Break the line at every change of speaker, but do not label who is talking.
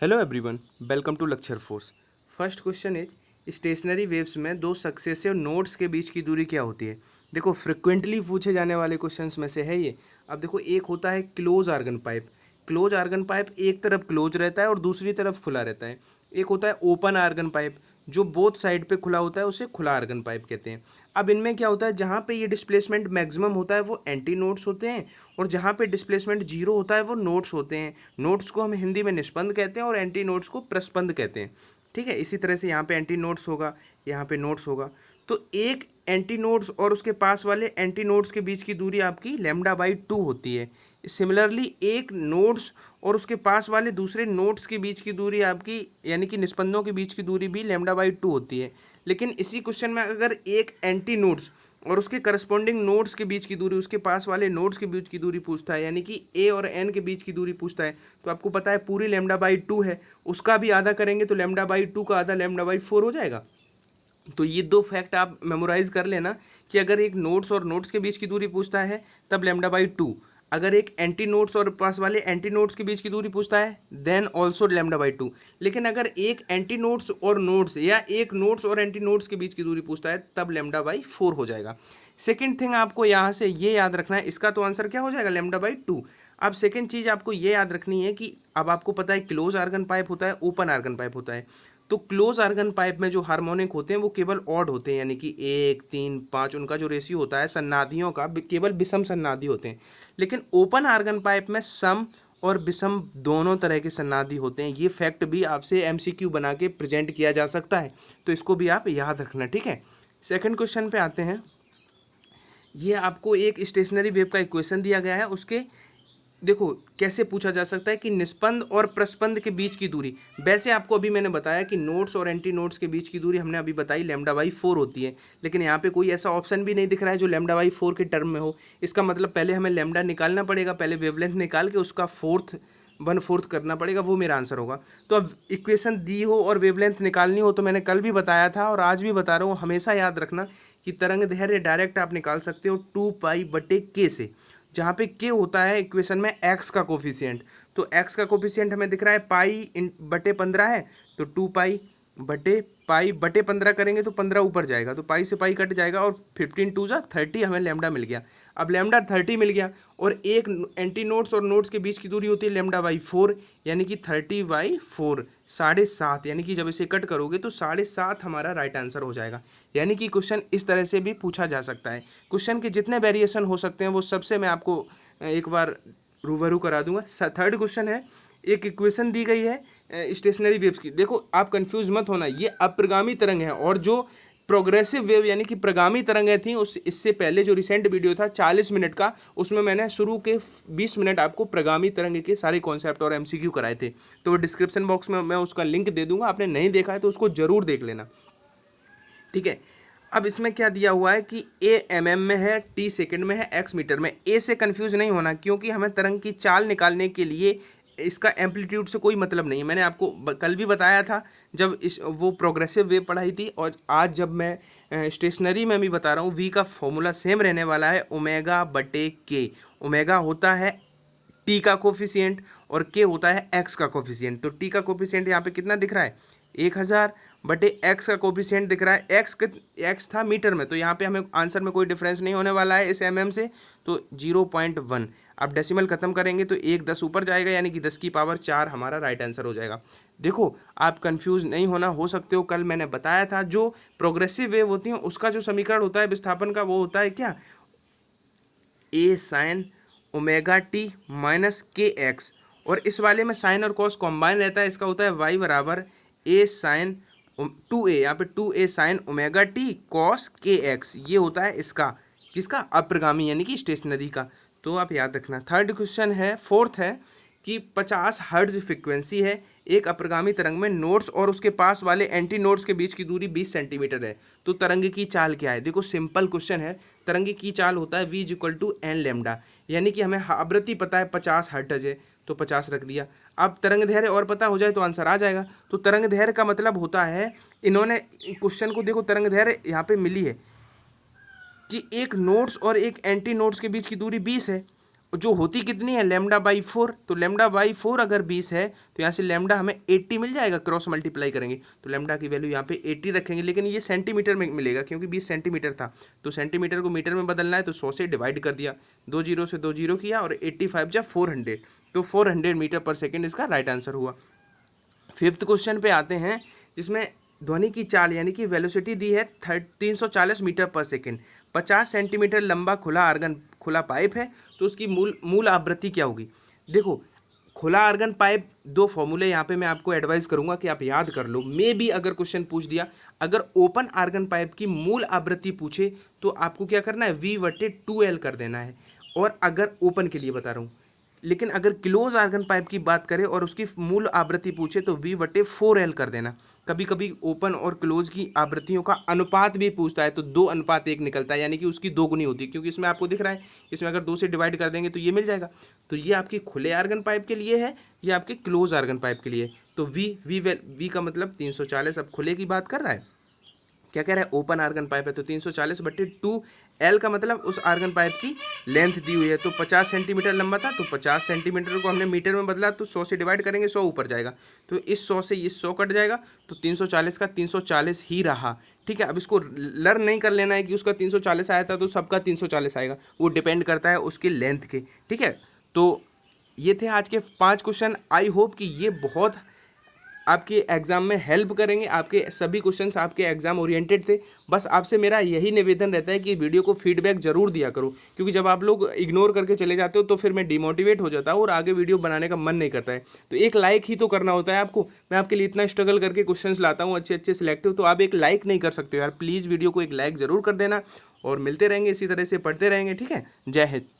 Hello everyone, welcome to lecture force. First question is stationary waves में दो successive nodes के बीच की दूरी क्या होती है। देखो, फ्रिक्वेंटली पूछे जाने वाले क्वेश्चंस में से है ये। अब देखो, एक होता है close organ pipe. Close organ pipe एक तरफ क्लोज रहता है और दूसरी तरफ खुला रहता है। एक होता है ओपन आर्गन पाइप, जो बोथ साइड पे खुला होता है, उसे खुला आर्गन पाइप कहते हैं। अब इनमें क्या होता है, जहाँ पे ये डिस्प्लेसमेंट मैक्सिमम होता है वो एंटी नोड्स होते हैं, और जहाँ पे डिस्प्लेसमेंट जीरो होता है वो नोड्स होते हैं। नोड्स को हम हिंदी में निष्पंद कहते हैं और एंटी नोड्स को प्रस्पंद कहते हैं। ठीक है, इसी तरह से यहाँ पे एंटी नोड्स होगा, यहाँ पे नोड्स होगा। तो एक एंटी नोड्स और उसके पास वाले एंटी नोड्स के बीच की दूरी आपकी λ/2 होती है। सिमिलरली एक नोड्स और उसके पास वाले दूसरे नोड्स के बीच की दूरी आपकी, यानी कि निष्पंदों के बीच की दूरी भी λ/2 होती है। लेकिन इसी क्वेश्चन में अगर एक एंटी नोड्स और उसके करस्पॉन्डिंग नोड्स के बीच की दूरी, उसके पास वाले नोड्स के बीच की दूरी पूछता है, यानी कि ए और एन के बीच की दूरी पूछता है, तो आपको पता है पूरी λ/2 है, उसका भी आधा करेंगे तो λ/2 का आधा λ/4 हो जाएगा। तो ये दो फैक्ट आप मेमोराइज कर लेना कि अगर एक नोड्स और नोड्स के बीच की दूरी पूछता है तब λ/2, अगर एक एंटी नोड्स और पास वाले एंटी नोड्स के बीच की दूरी पूछता है देन ऑल्सो λ/2। लेकिन अगर एक एंटी नोड्स और नोड्स या एक नोड्स और एंटी नोड्स के बीच की दूरी पूछता है तब λ/4 हो जाएगा। सेकेंड थिंग आपको यहाँ से ये याद रखना है, इसका तो आंसर क्या हो जाएगा, λ/2। अब सेकेंड चीज़ आपको ये याद रखनी है कि अब आपको पता है क्लोज आर्गन पाइप होता है, ओपन आर्गन पाइप होता है। तो क्लोज आर्गन पाइप में जो हार्मोनिक होते हैं वो केवल ऑड होते हैं, यानी कि 1, 3, 5, उनका जो रेशियो होता है सन्नादियों का केवल विषम सन्नादि होते हैं। लेकिन ओपन आर्गन पाइप में सम और विषम दोनों तरह के सन्नादि होते हैं। ये फैक्ट भी आपसे एमसीक्यू बना के प्रेजेंट किया जा सकता है, तो इसको भी आप याद रखना। ठीक है, सेकंड क्वेश्चन पे आते हैं। ये आपको एक स्टेशनरी वेव का इक्वेशन दिया गया है, उसके देखो कैसे पूछा जा सकता है कि निष्पंद और प्रस्पंद के बीच की दूरी। वैसे आपको अभी मैंने बताया कि नोड्स और एंटी नोड्स के बीच की दूरी हमने अभी बताई λ/4 होती है, लेकिन यहाँ पे कोई ऐसा ऑप्शन भी नहीं दिख रहा है जो λ/4 के टर्म में हो। इसका मतलब पहले हमें लैम्डा निकालना पड़ेगा, पहले वेवलेंथ निकाल के उसका 1/4 करना पड़ेगा, वो मेरा आंसर होगा। तो अब इक्वेशन दी हो और वेवलेंथ निकालनी हो तो मैंने कल भी बताया था और आज भी बता रहा हूँ, हमेशा याद रखना कि तरंग दैर्घ्य डायरेक्ट आप निकाल सकते हो 2π/k से, जहाँ पे k होता है इक्वेशन में x का कोफिशिएंट। तो x का कोफिशिएंट हमें दिख रहा है π/15 है, तो 2π/15 करेंगे तो 15 ऊपर जाएगा, तो पाई से पाई कट जाएगा और 15 2 जा 30 हमें लैम्डा मिल गया। अब लैम्डा 30 मिल गया और एक एंटी नोड्स और नोड्स के बीच की दूरी होती है λ/4, यानी कि 30/4 7.5, यानी कि जब इसे कट करोगे तो 7.5 हमारा राइट आंसर हो जाएगा। यानी कि क्वेश्चन इस तरह से भी पूछा जा सकता है। क्वेश्चन के जितने वेरिएशन हो सकते हैं वो सबसे मैं आपको एक बार रूबरू करा दूंगा। थर्ड क्वेश्चन है, एक इक्वेशन दी गई है स्टेशनरी वेव्स की। देखो आप कंफ्यूज मत होना, ये अप्रगामी तरंग है, और जो प्रोग्रेसिव वेव यानी कि प्रगामी तरंगें थी उस इससे पहले जो रिसेंट वीडियो था 40 मिनट का, उसमें मैंने शुरू के 20 मिनट आपको प्रगामी तरंग के सारे कॉन्सेप्ट और एमसीक्यू कराए थे। तो डिस्क्रिप्शन बॉक्स में मैं उसका लिंक दे दूंगा, आपने नहीं देखा है तो उसको जरूर देख लेना। ठीक है, अब इसमें क्या दिया हुआ है कि ए mm में है, टी सेकंड में है, एक्स मीटर में। ए से कंफ्यूज नहीं होना, क्योंकि हमें तरंग की चाल निकालने के लिए इसका एम्पलीट्यूड से कोई मतलब नहीं है। मैंने आपको कल भी बताया था जब वो प्रोग्रेसिव वेव पढ़ाई थी, और आज जब मैं स्टेशनरी में भी बता रहा हूँ, वी का फॉर्मूला सेम रहने वाला है, ω/k। ओमेगा होता है टी का कोफिशिएंट और के होता है एक्स का कोफिशिएंट। तो टी का कोफिशिएंट यहाँ पे कितना दिख रहा है, 1000/x का कोफिशिएंट दिख रहा है, एक्स था मीटर में, तो यहाँ पे हमें आंसर में कोई डिफरेंस नहीं होने वाला है इस से, तो 0.1। अब डेसिमल खत्म करेंगे तो 1 10 ऊपर जाएगा, यानी कि 10⁴ हमारा राइट आंसर हो जाएगा। देखो आप कंफ्यूज नहीं होना, हो सकते हो कल मैंने बताया था जो प्रोग्रेसिव वेव होती है उसका जो समीकरण होता है विस्थापन का, वो होता है क्या, ए साइन ω/t - kx, और इस वाले में साइन और कॉस कॉम्बाइन रहता है, इसका होता है y बराबर a साइन 2a, यहाँ पे 2a sign ω/t cos kx, ये होता है इसका किसका, अप्रगामी यानी कि स्टेशनरी का। तो आप याद रखना। थर्ड क्वेश्चन है, फोर्थ है कि 50 हर्ट्ज फ्रिक्वेंसी है, एक अप्रगामी तरंग में नोड्स और उसके पास वाले एंटी नोड्स के बीच की दूरी 20 सेंटीमीटर है, तो तरंग की चाल क्या है। देखो सिंपल क्वेश्चन है, तरंग की चाल होता है v = n लैम्डा, यानी कि हमें आवृत्ति पता है 50 हर्ट्ज है, तो 50 रख दिया। अब तरंग दैर्घ्य और पता हो जाए तो आंसर आ जाएगा। तो तरंग दैर्घ्य का मतलब होता है, इन्होंने क्वेश्चन को देखो, तरंग दैर्घ्य यहाँ पे मिली है कि एक नोड्स और एक एंटी नोड्स के बीच की दूरी 20 है, जो होती कितनी है λ/4, तो λ/4 अगर 20 है तो यहाँ से लैम्डा हमें 80 मिल जाएगा, क्रॉस मल्टीप्लाई करेंगे तो लैम्डा की वैल्यू यहाँ पे 80 रखेंगे, लेकिन ये सेंटीमीटर में मिलेगा क्योंकि 20 सेंटीमीटर था, तो सेंटीमीटर को मीटर में बदलना है तो 100 से डिवाइड कर दिया, 2 जीरो से 2 जीरो किया और 85 जा 400, तो 400 मीटर पर सेकेंड इसका राइट आंसर हुआ। फिफ्थ क्वेश्चन पे आते हैं जिसमें ध्वनि की चाल यानी कि वेलोसिटी दी है 340 मीटर पर सेकेंड, 50 सेंटीमीटर लंबा खुला पाइप है, तो उसकी मूल आवृत्ति क्या होगी। देखो खुला आर्गन पाइप, दो फॉर्मूले यहाँ पे मैं आपको एडवाइस करूँगा कि आप याद कर लो, मे भी अगर क्वेश्चन पूछ दिया, अगर ओपन आर्गन पाइप की मूल आवृत्ति पूछे तो आपको क्या करना है, V/2L कर देना है, और अगर ओपन के लिए बता रहा हूँ, लेकिन अगर क्लोज आर्गन पाइप की बात करें और उसकी मूल आवृत्ति पूछे तो V/4L कर देना। कभी कभी ओपन और क्लोज की आवृत्तियों का अनुपात भी पूछता है तो 2:1 निकलता है, यानी कि उसकी दोगुनी होती है, क्योंकि इसमें आपको दिख रहा है, इसमें अगर 2 से डिवाइड कर देंगे तो ये मिल जाएगा। तो ये आपके खुले आर्गन पाइप के लिए है, ये आपके क्लोज आर्गन पाइप के लिए। तो V का मतलब 340, अब खुले की बात कर रहा है, क्या कह रहा है, ओपन आर्गन पाइप है तो 340/2, L का मतलब उस आर्गन पाइप की लेंथ दी हुई है, तो 50 सेंटीमीटर लंबा था, तो 50 सेंटीमीटर को हमने मीटर में बदला तो 100 से डिवाइड करेंगे, 100 ऊपर जाएगा, तो इस 100 से इस 100 कट जाएगा, तो 340 का 340 ही रहा। ठीक है, अब इसको लर्न नहीं कर लेना है कि उसका 340 आया था तो सबका 340 आएगा, वो डिपेंड करता है उसके लेंथ के। ठीक है, तो ये थे आज के 5 क्वेश्चन। आई होप कि ये बहुत आपके एग्ज़ाम में हेल्प करेंगे, आपके सभी क्वेश्चंस आपके एग्ज़ाम ओरिएंटेड थे। बस आपसे मेरा यही निवेदन रहता है कि वीडियो को फीडबैक ज़रूर दिया करो, क्योंकि जब आप लोग इग्नोर करके चले जाते हो तो फिर मैं डिमोटिवेट हो जाता हूँ और आगे वीडियो बनाने का मन नहीं करता है। तो एक लाइक ही तो करना होता है आपको, मैं आपके लिए इतना स्ट्रगल करके क्वेश्चंस लाता हूँ अच्छे अच्छे सिलेक्टिव, तो आप एक लाइक नहीं कर सकते हो यार, प्लीज़ वीडियो को एक लाइक ज़रूर कर देना, और मिलते रहेंगे इसी तरह से, पढ़ते रहेंगे। ठीक है, जय हिंद।